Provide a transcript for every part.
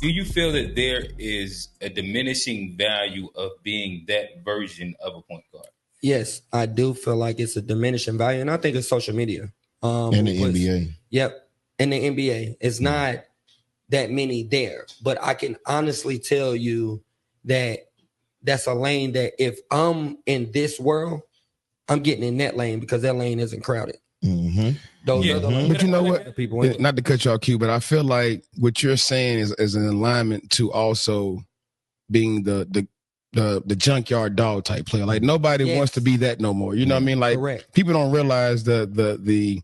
Do you feel that there is a diminishing value of being that version of a point guard? Yes, I do feel like it's a diminishing value, and I think it's social media. In the NBA. Yep, in the NBA. It's not that many there, but I can honestly tell you that that's a lane that if I'm in this world, I'm getting in that lane because that lane isn't crowded. Mm-hmm. Those other lanes, but you know what? People not to cut you off, Q, but I feel like what you're saying is an alignment to also being the junkyard dog type player. Like nobody wants to be that no more. You know what I mean? Like people don't realize the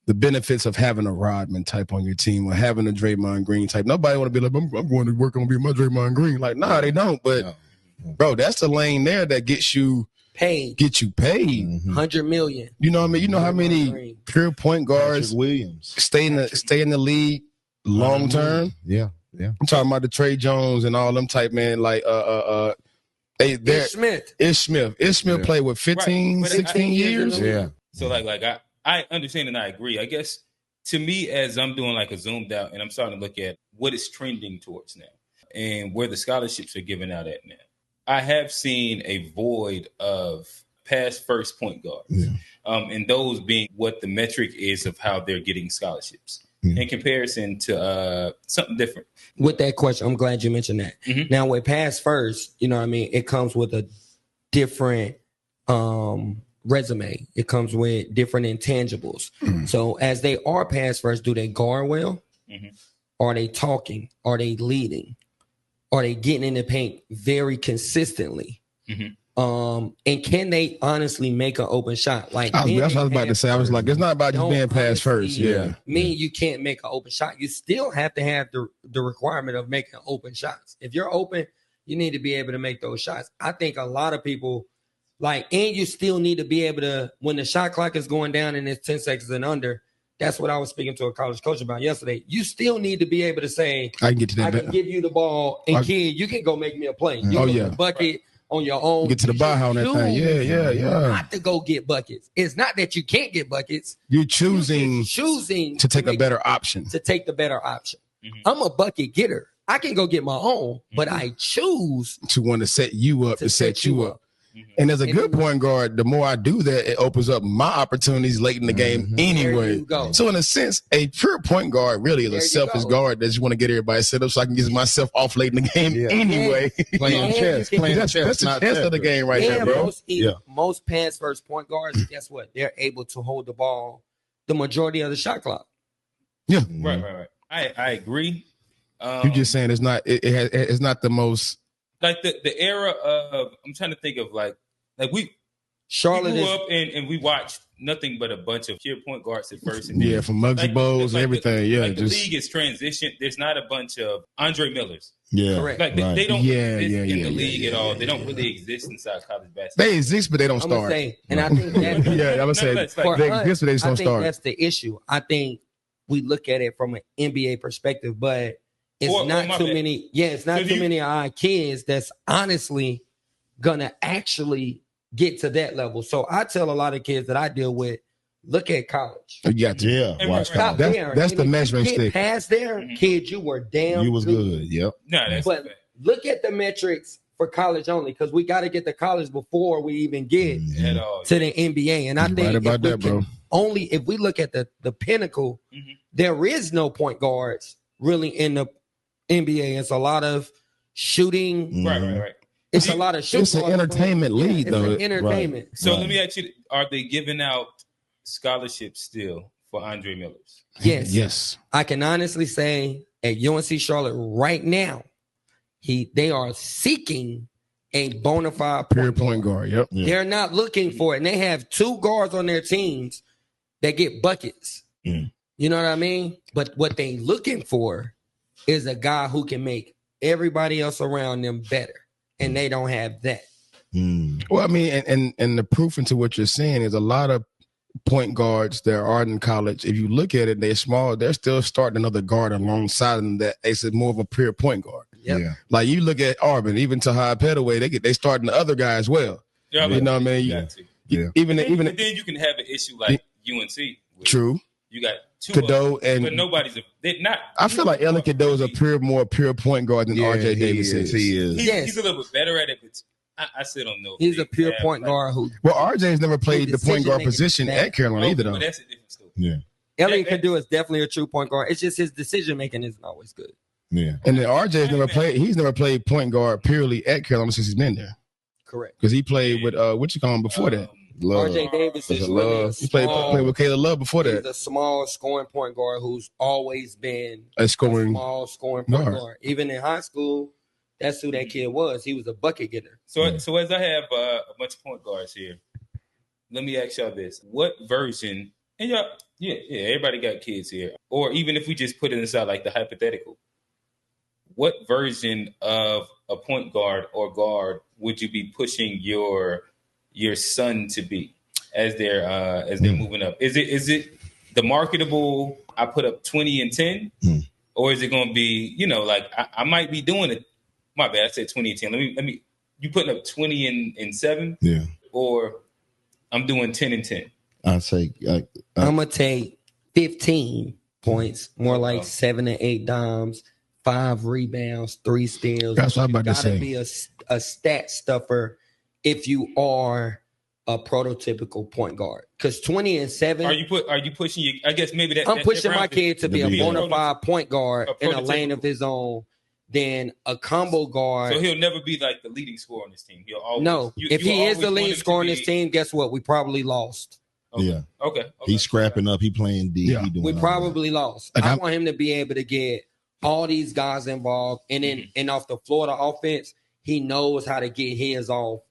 benefits of having a Rodman type on your team or having a Draymond Green type. Nobody want to be like, I'm going to work on being my Draymond Green. Like, nah, they don't. But bro, that's the lane there that gets you paid. $100 million. You know what I mean? You know how many pure point guards stay in the league long term? Yeah. I'm talking about the Trey Jones and all them type, man. Like Ish Smith played with 15, 16 years. Yeah. So like I understand and I agree. I guess to me, as I'm doing like a zoomed out and I'm starting to look at what it's trending towards now and where the scholarships are given out at now, I have seen a void of past first point guards, and those being what the metric is of how they're getting scholarships in comparison to something different. With that question, I'm glad you mentioned that. Now, with pass first, you know what I mean? It comes with a different resume. It comes with different intangibles. So as they are pass first, do they guard well? Are they talking? Are they leading? Are they getting in the paint very consistently? And can they honestly make an open shot? Like that's what I was about to say. I was like, it's not about just being pass first. You can't make an open shot. You still have to have the requirement of making open shots. If you're open, you need to be able to make those shots. I think a lot of people and you still need to be able to, when the shot clock is going down and it's 10 seconds and under, that's what I was speaking to a college coach about yesterday. You still need to be able to say, I can get to that. I can give you the ball, and kid, you can go make me a play. You can bucket on your own. Get to the bar on that thing. Yeah. Not to go get buckets. It's not that you can't get buckets. You're choosing to take a better option. To take the better option. I'm a bucket getter. I can go get my own, but I choose to want to set you up to set you up. And as a good point guard, the more I do that, it opens up my opportunities late in the game anyway. So in a sense, a pure point guard really is a selfish guard that just want to get everybody set up so I can get myself off late in the game anyway. Playing chess. That's the chess of the game right there, bro. Most pass first point guards, guess what? They're able to hold the ball the majority of the shot clock. Yeah. Right. I agree. You're just saying it's not the most. Like the era of, I'm trying to think of like Charlotte grew up and we watched nothing but a bunch of pure point guards at first. And from Muggsy Bowles and everything. The league is transitioned. There's not a bunch of Andre Millers. Yeah, correct. Like they don't exist in the league at all. They don't really exist inside college basketball. They exist, but they don't start. I think that's I would say they exist, but they just don't start. I think that's the issue. I think we look at it from an NBA perspective, but it's not too many. Yeah, it's not too many of our kids that's honestly gonna actually get to that level. So I tell a lot of kids that I deal with, look at college. Watch college. That's the measuring stick. Past there, kids, you were damn. You was good. Yep. But look at the metrics for college only, because we got to get to college before we even get to the NBA. And I think right about that, bro. Only if we look at the pinnacle, there is no point guards really in the NBA. It's a lot of shooting. Right. It's a lot of shooting. It's an entertainment league, though. It's entertainment. Right. So let me ask you, are they giving out scholarships still for Andre Millers? Yes. I can honestly say at UNC Charlotte right now, they are seeking a bona fide pure point guard. Yep. They're not looking for it. And they have 2 guards on their teams that get buckets. You know what I mean? But what they looking for is a guy who can make everybody else around them better. And they don't have that. Well, I mean, and the proof into what you're saying is a lot of point guards that are in college. If you look at it, they're small. They're still starting another guard alongside them that is more of a pure point guard. Yep. Yeah. Like you look at Auburn, even Tahai Petaway, they starting the other guy as well. Yeah, you know what I mean? Even then you can have an issue like UNC. True. You got two Cadeau of them, and but nobody's they're not. I feel like Ellen Cadeau is a more pure point guard than RJ Davis is. He is. He's a little bit better at it, but I still don't know. He's a pure point guard who. Well, RJ's never played the point guard position at Carolina either, though. But that's a different story. Yeah. Elliot Cadeau is definitely a true point guard. It's just his decision making isn't always good. Yeah. And then RJ's never played. He's never played point guard purely at Carolina since he's been there. Correct. Because he played with what you call him before that. Love. RJ Davis is He played with Caleb Love before that. He's a small scoring point guard who's always been A small scoring point guard. Even in high school, that's who that kid was. He was a bucket getter. So as I have a bunch of point guards here, let me ask y'all this: what version? And y'all, everybody got kids here. Or even if we just put it inside like the hypothetical, what version of a point guard or guard would you be pushing your son to be as they're moving up? Is it the marketable? I put up 20 and 10, or is it going to be like I might be doing it? My bad, I said 20 and 10. Let me. You putting up 20 and 7? Yeah. Or I'm doing 10 and 10. I say I'm gonna take 15 points, more like 7 to 8 dimes, 5 rebounds, 3 steals. That's what I'm about to say. You gotta be a stat stuffer if you are a prototypical point guard. Because 20 and 7. Are you pushing you? I guess maybe that. I'm pushing my kid to be a bona fide point guard in a prototypical lane of his own. Than a combo guard. So he'll never be like the leading scorer on this team. He'll always if he is the leading scorer on this team, guess what? We probably lost. Okay. Yeah. Okay. He's scrapping up. He playing D. Yeah. He We probably lost. I want him to be able to get all these guys involved, and then and off the Florida offense, he knows how to get his off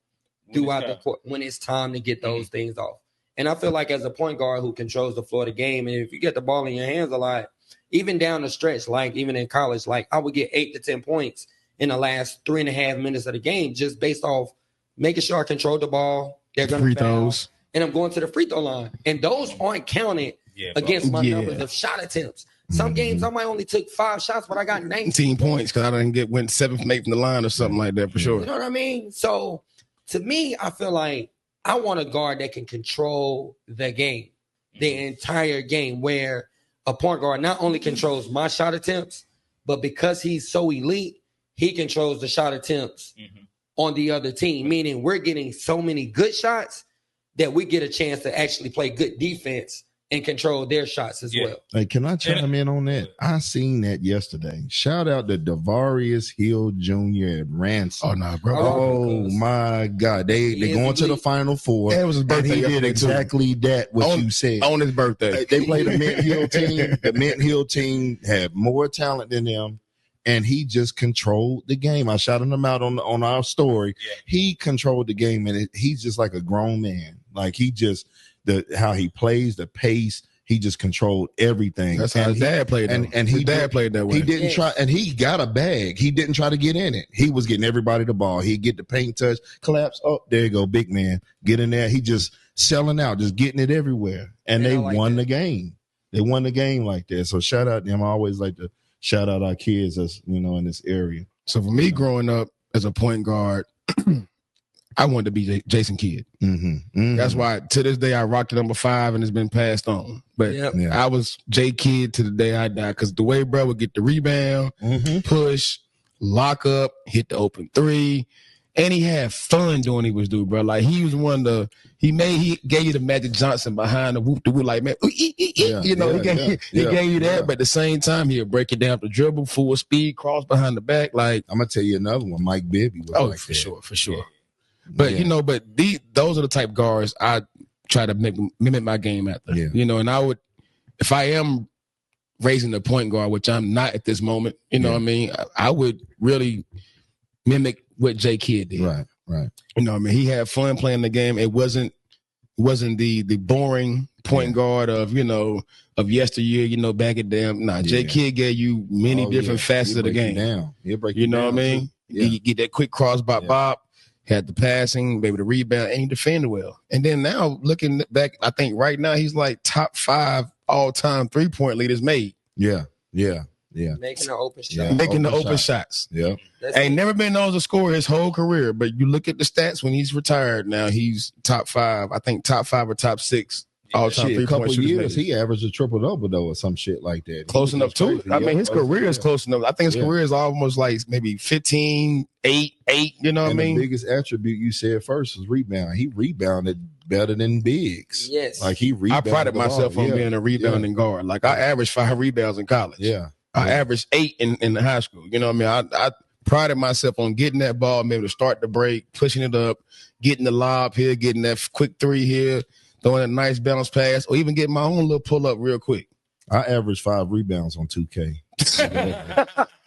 throughout the court when it's time to get those things off. And I feel like as a point guard who controls the Florida game, and if you get the ball in your hands a lot, even down the stretch, like even in college, like I would get 8 to 10 points in the last 3.5 minutes of the game just based off making sure I control the ball. They're going to foul, and I'm going to the free throw line. And those aren't counted against my numbers of shot attempts. Some games I might only took 5 shots, but I got 19 points because I didn't went 7 from 8 from the line or something like that for sure. You know what I mean? So to me, I feel like I want a guard that can control the game, the entire game, where a point guard not only controls my shot attempts, but because he's so elite, he controls the shot attempts on the other team, meaning we're getting so many good shots that we get a chance to actually play good defense and control their shots as well. Hey, can I chime in on that? I seen that yesterday. Shout out to Devarius Hill Jr. at Ransom. Oh, no, bro. Oh, my God. They going to the Final Four. It was his birthday. He did exactly that, what you said. On his birthday. They played the Mint Hill team. The Mint Hill team had more talent than them, and he just controlled the game. I shouted him out on our story. Yeah. He controlled the game, and he's just like a grown man. Like he just – how he plays, the pace, he just controlled everything. That's how his dad played. And his dad played that way. He didn't try, and he got a bag. He didn't try to get in it. He was getting everybody the ball. He'd get the paint touch, collapse. Oh, there you go, big man. Get in there. He just selling out, just getting it everywhere. And they won the game. They won the game like that. So shout out to them. I always like to shout out our kids, as in this area. So for me, growing up as a point guard, I wanted to be Jason Kidd. That's why to this day I rocked the number 5 and it's been passed on. But I was J Kidd to the day I died because the way bro would get the rebound, push, lock up, hit the open 3, and he had fun doing what he was doing, bro. Like he was one of the he gave you the Magic Johnson behind the whoop like man, he gave you that, but at the same time he'll break it down to dribble, full speed, cross behind the back. Like I'm gonna tell you another one, Mike Bibby was like for sure. But those are the type guards I try to mimic my game after. And I would, if I am raising the point guard, which I'm not at this moment, what I mean, I would really mimic what J Kidd did. Right. He had fun playing the game. It wasn't the boring point guard of yesteryear, back it down. J Kidd gave you many different facets of the game. He'll break it down. What I mean? You get that quick cross by Bob. Had the passing, maybe the rebound, and he defended well. And then now, looking back, I think right now he's like top 5 all-time 3-point leaders made. Yeah. Making the open shots. Making the open shots. Yeah. Ain't never been known to score his whole career, but you look at the stats when he's retired now, he's top 5. I think top 5 or top 6 All Shit, time a couple shooters years, made. he averaged a triple-double, though, or some shit like that. Close enough to it. I mean, his career is close enough. I think his career is almost like maybe 15, 8, you know what I mean? The biggest attribute you said first was rebound. He rebounded better than bigs. Yes. Like he rebounded. I prided myself on being a rebounding guard. Like I averaged 5 rebounds in college. Yeah. I averaged 8 in high school. You know what I mean? I prided myself on getting that ball, maybe to start the break, pushing it up, getting the lob here, getting that quick 3 here, throwing a nice bounce pass, or even getting my own little pull up real quick. I averaged 5 rebounds on 2K.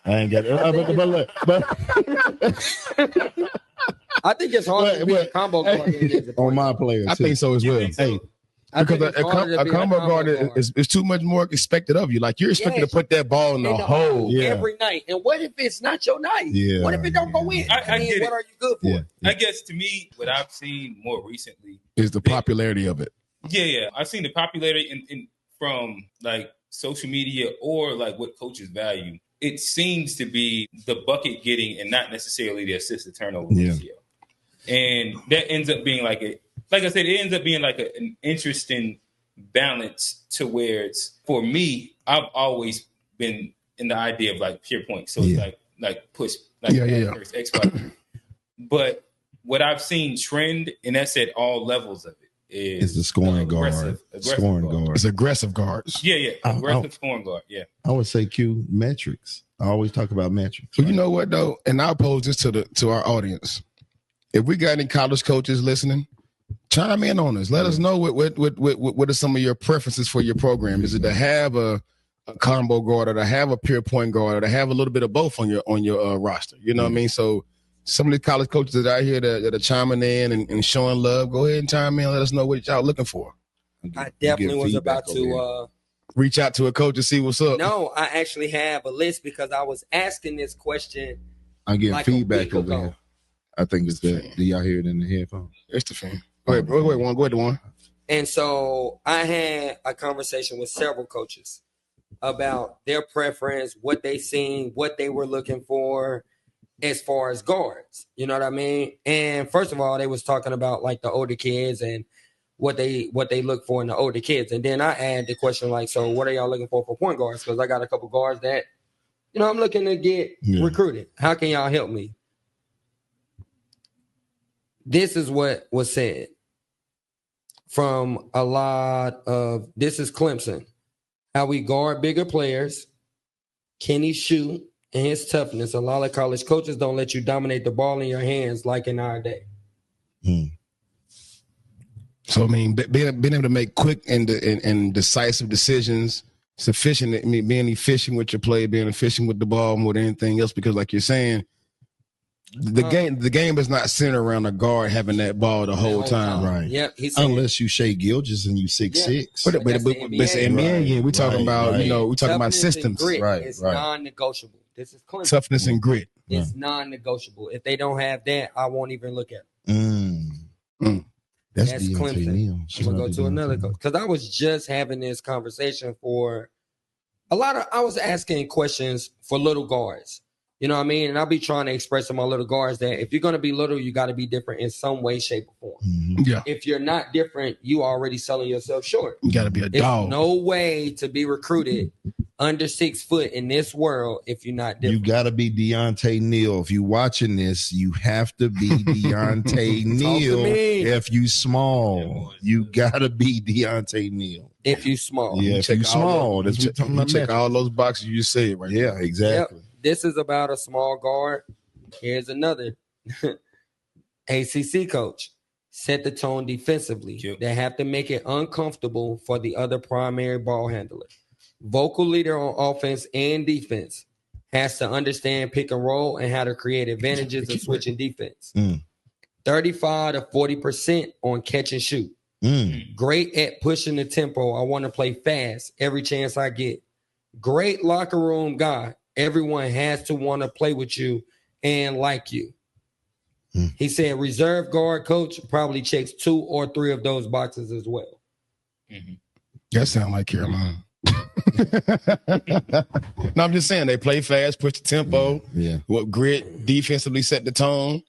I ain't got it. But I think it's hard to be a combo guard on my players. I think so as well. Hey, because a combo guard is too much more expected of you. Like you're expected to put that ball in the hole every night. And what if it's not your night? Yeah. What if it don't go in? I mean, what are you good for? Yeah. I guess to me, what I've seen more recently is the popularity of it. Yeah. I've seen the popularity in from like social media or like what coaches value. It seems to be the bucket getting and not necessarily the assist to turnover ratio. And that ends up being like I said, it ends up being like an interesting balance to where it's, for me, I've always been in the idea of like pure points. So it's like push, like first X, Y. But what I've seen trend, and that's at all levels of it, is the scoring guard. Scoring guard. It's aggressive guards. Yeah. Aggressive scoring guard. Yeah. I would say Q metrics. I always talk about metrics. Well, you know what though, and I'll pose this to our audience. If we got any college coaches listening, chime in on us. Let us know what are some of your preferences for your program. Is it to have a combo guard, or to have a pure point guard, or to have a little bit of both on your roster? You know what I mean? So some of the college coaches that are out here that are chiming in and showing love, go ahead and chime in. Let us know what y'all looking for. I definitely was about to reach out to a coach to see what's up. No, I actually have a list because I was asking this question. I get feedback over here. I think it's that. Do y'all hear it in the headphones? It's the fan. Go ahead, Juan. Go ahead, Juan. And so I had a conversation with several coaches about their preference, what they seen, what they were looking for as far as guards. You know what I mean? And first of all, they was talking about like the older kids and what they look for in the older kids. And then I add the question like, so what are y'all looking for point guards? Because I got a couple guards that, I'm looking to get recruited. How can y'all help me? This is what was said from a lot of, this is Clemson. How we guard bigger players. Can he shoot? And his toughness. A lot of college coaches don't let you dominate the ball in your hands like in our day. So, I mean, being able to make quick and decisive decisions, sufficient, I mean, being efficient with your play, being efficient with the ball more than anything else, because like you're saying, the game is not centered around a guard having that ball the whole time. Right. Yep. Unless you Shea Gilgeous and you 6'6". But it's the NBA again. We're talking about, we're talking about systems. Right. It's non-negotiable. This is Clemson. Toughness and grit. It's non-negotiable. If they don't have that, I won't even look at them. That's Clemson. I'm gonna go to another coach because I was just having this conversation for I was asking questions for little guards. You know what I mean? And I'll be trying to express to my little guards that if you're going to be little, you got to be different in some way, shape, or form. Mm-hmm. Yeah. If you're not different, you already selling yourself short. You got to be a dog. There's no way to be recruited under 6 foot in this world if you're not different. You got to be Deontay Neal. If you're watching this, you have to be Deontay Neal. If you small, you got to be Deontay Neal. If you small. Yeah, if you small. That's what you check all those boxes you said right Yeah, there. exactly. Yep. This is about a small guard. Here's another ACC coach. Set the tone defensively. Yep. They have to make it uncomfortable for the other primary ball handler. Vocal leader on offense and defense has to understand pick and roll and how to create advantages of switching defense. 35 to 40% on catch and shoot. Great at pushing the tempo. I want to play fast every chance I get. Great locker room guy. Everyone has to want to play with you and like you. He said reserve guard coach probably checks 2 or 3 of those boxes as well. That sounds like Carolina. No, I'm just saying they play fast, push the tempo. What grit, defensively set the tone.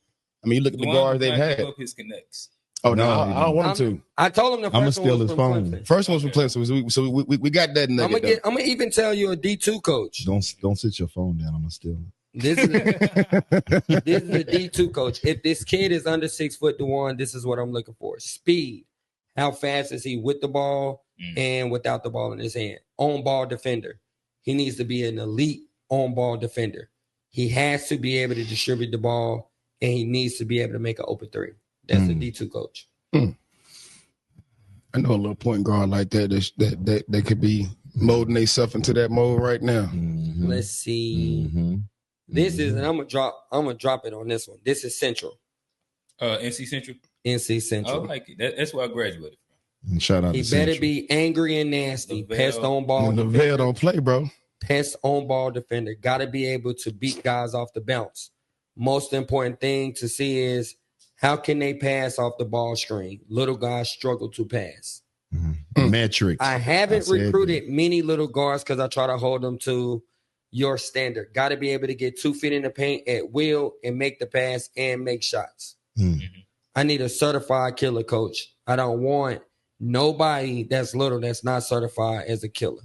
I mean, you look at the guards they've had. His connects. Oh no, I don't want him to. I told him the I'ma first one steal was his from phone. Clemson. First one was from Clemson, so we got that nugget. I'm gonna even tell you a D2 coach. Don't sit your phone down. I'm gonna steal it. This is a D2 coach. If this kid is under 6', Dewan, this is what I'm looking for. Speed. How fast is he with the ball and without the ball in his hand? On ball defender. He needs to be an elite on ball defender. He has to be able to distribute the ball, and he needs to be able to make an open three. That's a D2 coach. I know a little point guard like that could be molding themselves into that mold right now. Let's see. This is, and I'm gonna drop it on this one. This is Central. NC Central. NC Central. I like it. That's where I graduated from. And shout out He to better Central. be angry and nasty. Lavelle. Pest on ball. The Veil don't play, bro. Pest on ball defender. Got to be able to beat guys off the bounce. Most important thing to see is how can they pass off the ball screen? Little guys struggle to pass. Metrics. I haven't recruited many little guards because I try to hold them to your standard. Got to be able to get 2 feet in the paint at will and make the pass and make shots. I need a certified killer coach. I don't want nobody that's little that's not certified as a killer.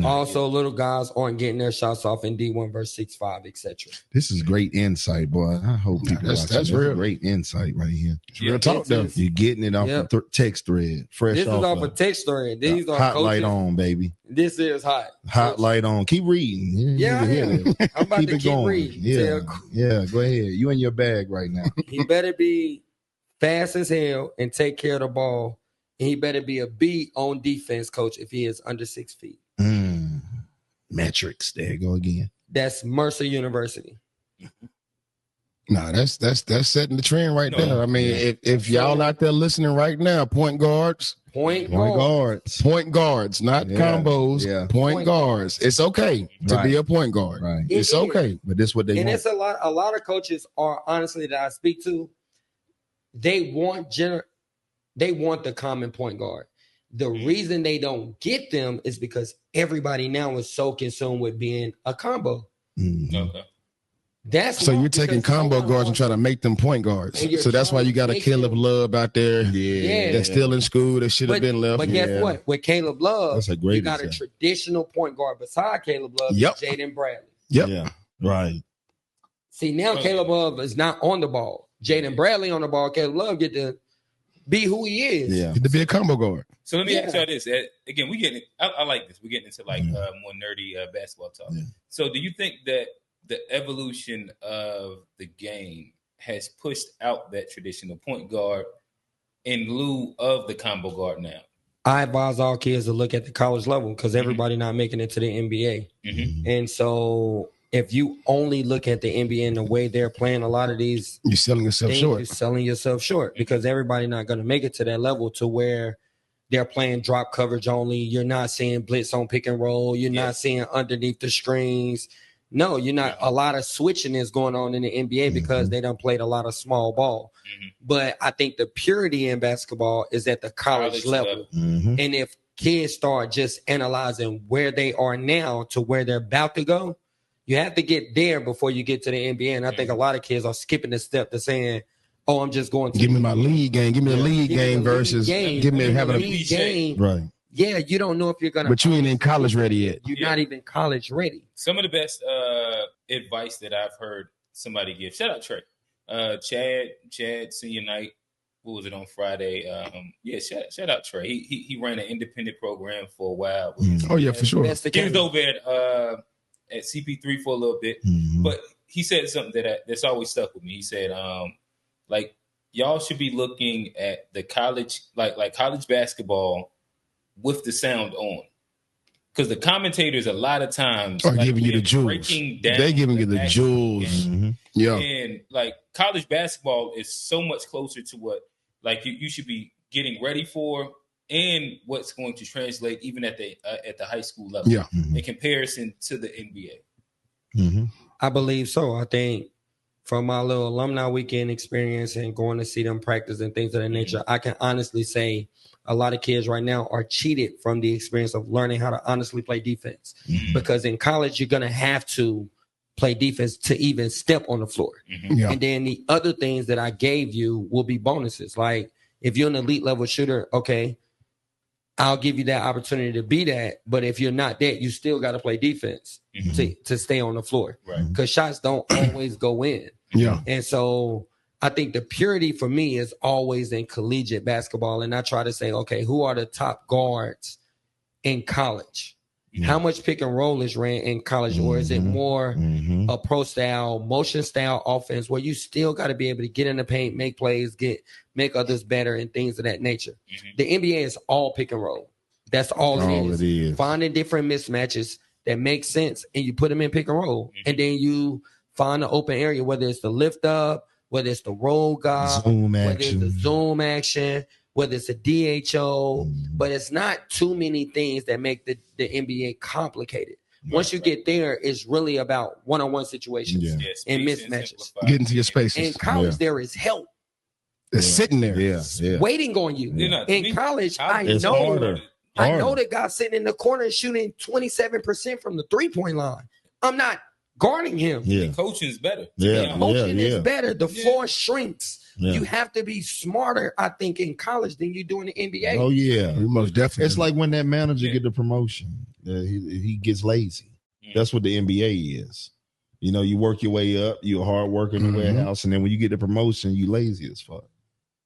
Also, little guys aren't getting their shots off in D1 versus 6'5", etc. This is great insight, boy. I hope people that's real. Great insight right here. Real talk, though. You're getting it off the text thread. Fresh This off is off a text thread. These are hot coaches. light on, baby. This is hot. Hot light on. Keep reading. Yeah, I am. I'm about to keep reading. Yeah, go ahead. You in your bag right now. He better be fast as hell and take care of the ball. And he better be a B on defense coach if he is under 6 feet. Metrics. There you go again. That's Mercer University. Nah, that's setting the trend right there. I mean, if y'all out there listening right now, point guards, not combos, point guards. It's okay to be a point guard. Right. It's okay. But this is what they want. And it's a lot of coaches are honestly that I speak to, they want the common point guard. The reason they don't get them is because everybody now is so consumed with being a combo. Okay. That's so you're taking combo guards and trying to make them point guards. So that's why you got a Caleb Love out there. That's still in school. That should have been left. But guess what? With Caleb Love, that's a great you got a traditional point guard beside Caleb Love, Jaden Bradley. Yeah. Right. See, now Caleb Love is not on the ball. Jaden Bradley on the ball. Caleb Love get to be who he is. Yeah. Get to be a combo guard. So let me ask y'all this. Again, I like this. We're getting into like more nerdy basketball talk. Yeah. So do you think that the evolution of the game has pushed out that traditional point guard in lieu of the combo guard now? I advise all kids to look at the college level because everybody not making it to the NBA. And so if you only look at the NBA and the way they're playing a lot of these, you're selling yourself short. You're selling yourself short because everybody not going to make it to that level to where they're playing drop coverage only. You're not seeing blitz on pick and roll. You're not seeing underneath the screens. No, you're not. A lot of switching is going on in the NBA because they done played a lot of small ball. But I think the purity in basketball is at the college level. And if kids start just analyzing where they are now to where they're about to go, you have to get there before you get to the NBA. And I think a lot of kids are skipping the step to saying, oh, I'm just going to give me my league game. Give me the league game versus give me having a league game. Right. Yeah, you don't know if you're gonna. But you ain't in college ready yet. You're not even college ready. Some of the best advice that I've heard somebody give. Shout out Trey, Chad senior night. What was it on Friday? Shout out Trey. He ran an independent program for a while. Oh yeah, for sure. He was over at CP3 for a little bit, but he said something that's always stuck with me. He said, like y'all should be looking at the college, like college basketball with the sound on, because the commentators a lot of times are giving you the jewels. They're giving you the jewels. Yeah, and like college basketball is so much closer to what like you should be getting ready for, and what's going to translate even at the high school level. Yeah, in comparison to the NBA. I believe so. I think from my little alumni weekend experience and going to see them practice and things of that nature, I can honestly say a lot of kids right now are cheated from the experience of learning how to honestly play defense. Because in college, you're going to have to play defense to even step on the floor. And then the other things that I gave you will be bonuses. Like if you're an elite level shooter, okay, I'll give you that opportunity to be that. But if you're not that, you still got to play defense to stay on the floor. Right. Because shots don't always go in. Yeah. And so I think the purity for me is always in collegiate basketball. And I try to say, okay, who are the top guards in college? How much pick and roll is ran in college? Or is it more a pro style, motion style offense where you still got to be able to get in the paint, make plays, make others better and things of that nature? The NBA is all pick and roll. That's all it is. Finding different mismatches that make sense and you put them in pick and roll. And then you find an open area, whether it's the lift up, whether it's the roll guard, whether it's the zoom action, whether it's a DHO, but it's not too many things that make the NBA complicated. Once you get there, it's really about one-on-one situations and mismatches. Get into your spaces. In college, there is help. It's sitting there. Waiting on you. In college, I know the guy sitting in the corner shooting 27% from the three-point line. I'm not guarding him. The coaching is better. Coaching is better. The floor shrinks. You have to be smarter, I think, in college than you do in the NBA. Oh, yeah. Most definitely. It's like when that manager get the promotion, he gets lazy. That's what the NBA is. You know, you work your way up. You're a hard worker in the warehouse. And then when you get the promotion, you lazy as fuck.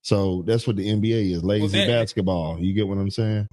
So that's what the NBA is, lazy basketball. You get what I'm saying?